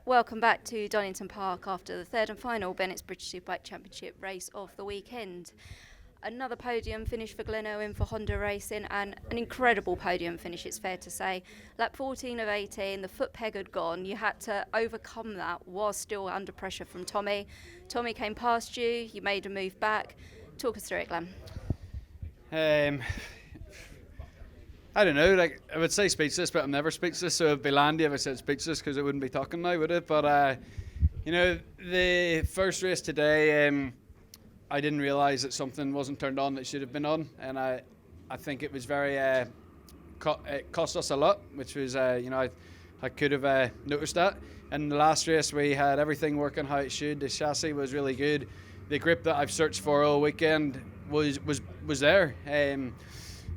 Welcome back to Donington Park after the third and final Bennetts British Superbike Championship race of the weekend. Another podium finish for Glenn Owen for Honda Racing, and an incredible podium finish, it's fair to say. Lap 14 of 18, the foot peg had gone. You had to overcome that while still under pressure from Tommy. Tommy came past you, you made a move back. Talk us through it, Glenn. I don't know, I would say speechless, but I'm never speechless, so it'd be landy if I said speechless because it wouldn't be talking now, would it? But, the first race today, I didn't realise that something wasn't turned on that should have been on, and I think it was very, it cost us a lot, which was, I could have noticed that. And the last race we had everything working how it should. The chassis was really good. The grip that I've searched for all weekend was there.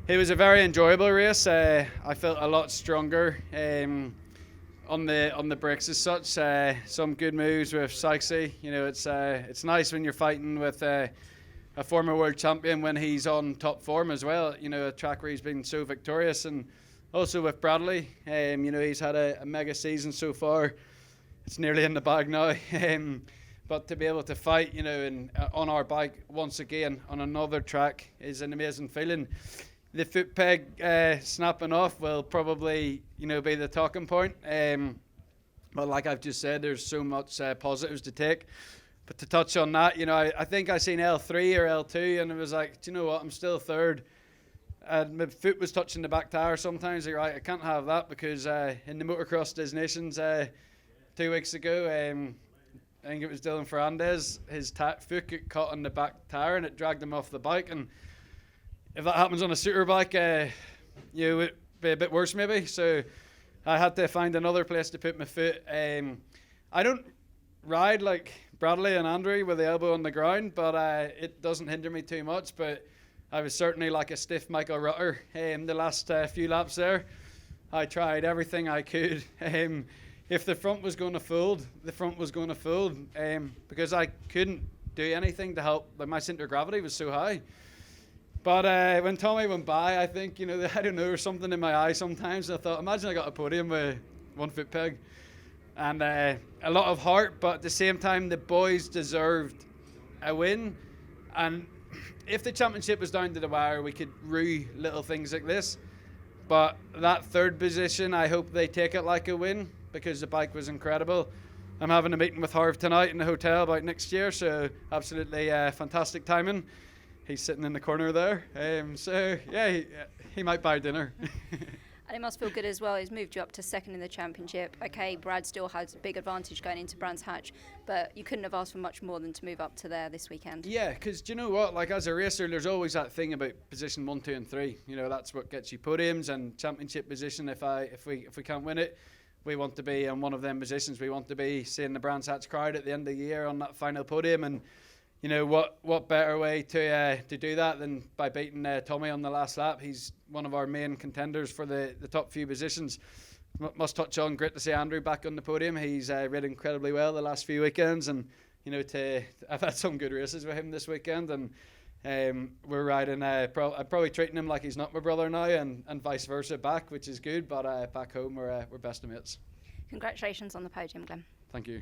It was a very enjoyable race. I felt a lot stronger on the brakes as such. Some good moves with Sykesy. It's nice when you're fighting with a former world champion when he's on top form as well. A track where he's been so victorious, and also with Bradley. He's had a mega season so far. It's nearly in the bag now. But to be able to fight, on our bike once again on another track is an amazing feeling. The foot peg snapping off will probably, be the talking point. But like I've just said, there's so much positives to take. But to touch on that, I think I seen L3 or L2, and it was like, do you know what? I'm still third. And my foot was touching the back tire sometimes. You're right, I can't have that because in the Motocross Des Nations 2 weeks ago, I think it was Dylan Ferrandez, his foot got caught on the back tire and it dragged him off the bike. And if that happens on a super bike, it would be a bit worse maybe. So I had to find another place to put my foot. I don't ride like Bradley and Andrew with the elbow on the ground, but it doesn't hinder me too much. But I was certainly like a stiff Michael Rutter the last few laps there. I tried everything I could. If the front was going to fold, the front was going to fold because I couldn't do anything to help. Like, my centre of gravity was so high. But when Tommy went by, I think, I don't know, there's something in my eye sometimes. I thought, imagine I got a podium with 1 foot peg. And a lot of heart, but at the same time, the boys deserved a win. And if the championship was down to the wire, we could rue little things like this. But that third position, I hope they take it like a win because the bike was incredible. I'm having a meeting with Harv tonight in the hotel about next year, so absolutely fantastic timing. He's sitting in the corner there. He might buy dinner. And it must feel good as well. He's moved you up to second in the championship. Okay, Brad still has a big advantage going into Brands Hatch, but you couldn't have asked for much more than to move up to there this weekend. Yeah, because do you know what? Like, as a racer, there's always that thing about position 1, 2, and 3. That's what gets you podiums and championship position. If we can't win it, we want to be on one of them positions. We want to be seeing the Brands Hatch crowd at the end of the year on that final podium. And what better way to do that than by beating Tommy on the last lap? He's one of our main contenders for the top few positions. Must touch on, great to see Andrew back on the podium. He's ridden incredibly well the last few weekends, and I've had some good races with him this weekend, and we're riding. I'm probably treating him like he's not my brother now, and vice versa back, which is good. But back home we're best of mates. Congratulations on the podium, Glenn. Thank you.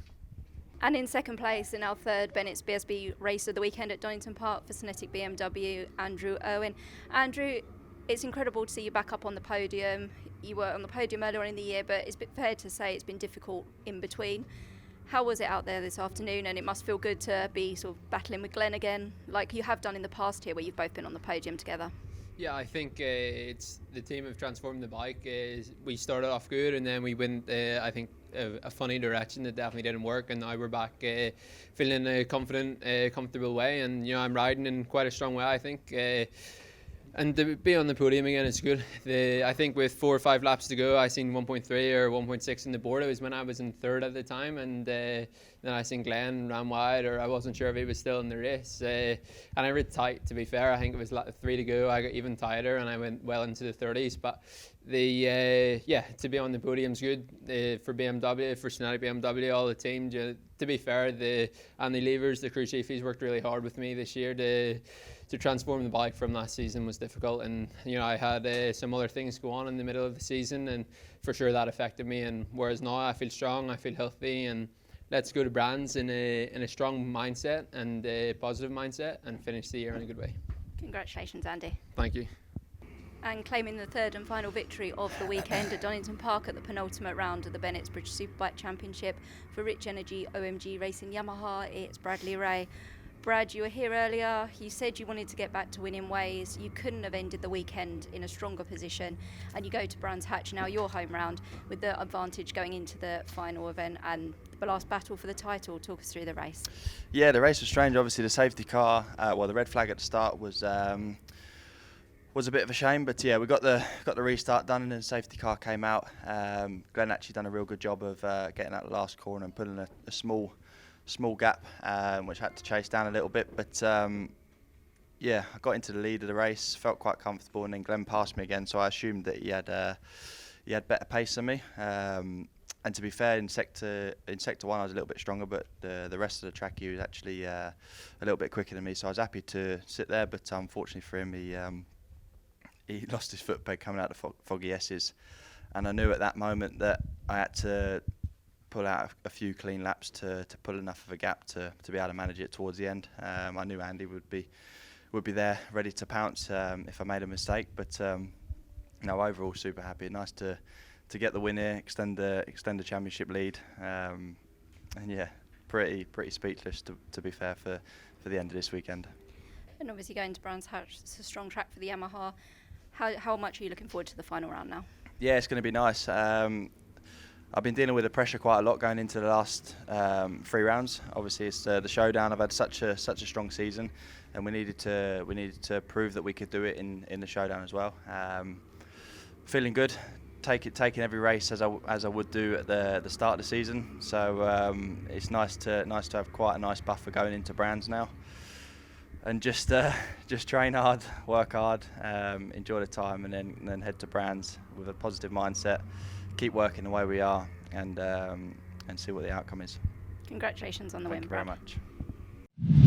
And in second place in our third Bennetts BSB race of the weekend at Donington Park for Cinetic BMW, Andrew Owen. Andrew, it's incredible to see you back up on the podium. You were on the podium earlier on in the year, but it's fair to say it's been difficult in between. How was it out there this afternoon? And it must feel good to be sort of battling with Glenn again, like you have done in the past here, where you've both been on the podium together. Yeah, I think it's the team have transformed the bike. We started off good, and then we went, I think, a funny direction that definitely didn't work. And now we're back feeling a confident, comfortable way. And I'm riding in quite a strong way, I think. And to be on the podium again is good. I think with 4 or 5 laps to go, I seen 1.3 or 1.6 in the board. It was when I was in third at the time, and then I seen Glenn ran wide, or I wasn't sure if he was still in the race. And I rid tight, to be fair. I think it was 3 to go. I got even tighter, and I went well into the 30s. But to be on the podium's good for BMW, for Cinetic BMW, all the team. To be fair, Andy Levers, the crew chief, he's worked really hard with me this year to transform the bike from last season was difficult, and I had some other things go on in the middle of the season, and for sure that affected me. And whereas now I feel strong, I feel healthy, and let's go to Brands in a strong mindset and a positive mindset and finish the year in a good way. Congratulations, Andy. Thank you. And claiming the third and final victory of the weekend at Donington Park at the penultimate round of the Bennetts British Superbike Championship for Rich Energy OMG Racing Yamaha, it's Bradley Ray. Brad, you were here earlier. You said you wanted to get back to winning ways. You couldn't have ended the weekend in a stronger position. And you go to Brands Hatch, now your home round, with the advantage going into the final event and the last battle for the title. Talk us through the race. Yeah, the race was strange. Obviously, the safety car, the red flag at the start was a bit of a shame. But yeah, we got the restart done, and then the safety car came out. Glenn actually done a real good job of getting out the last corner and putting a small gap, which I had to chase down a little bit, but yeah, I got into the lead of the race, felt quite comfortable, and then Glenn passed me again, so I assumed that he had better pace than me. And to be fair, in sector 1 I was a little bit stronger, but the rest of the track he was actually a little bit quicker than me, so I was happy to sit there. But unfortunately for him, he lost his foot peg coming out of the foggy S's, and I knew at that moment that I had to pull out a few clean laps to pull enough of a gap to be able to manage it towards the end. I knew Andy would be there ready to pounce if I made a mistake, but no, overall super happy. Nice to get the win here, extend the championship lead, and yeah, pretty speechless to be fair for the end of this weekend. And obviously going to Brands Hatch, it's a strong track for the Yamaha. How much are you looking forward to the final round now? Yeah, it's going to be nice. I've been dealing with the pressure quite a lot going into the last 3 rounds. Obviously, it's the showdown. I've had such a strong season, and we needed to prove that we could do it in the showdown as well. Feeling good, taking every race as I would do at the start of the season. So it's nice to have quite a nice buffer going into Brands now, and just train hard, work hard, enjoy the time, and then head to Brands with a positive mindset. Keep working the way we are, and see what the outcome is. Congratulations on the win, Thank you very Brad. much.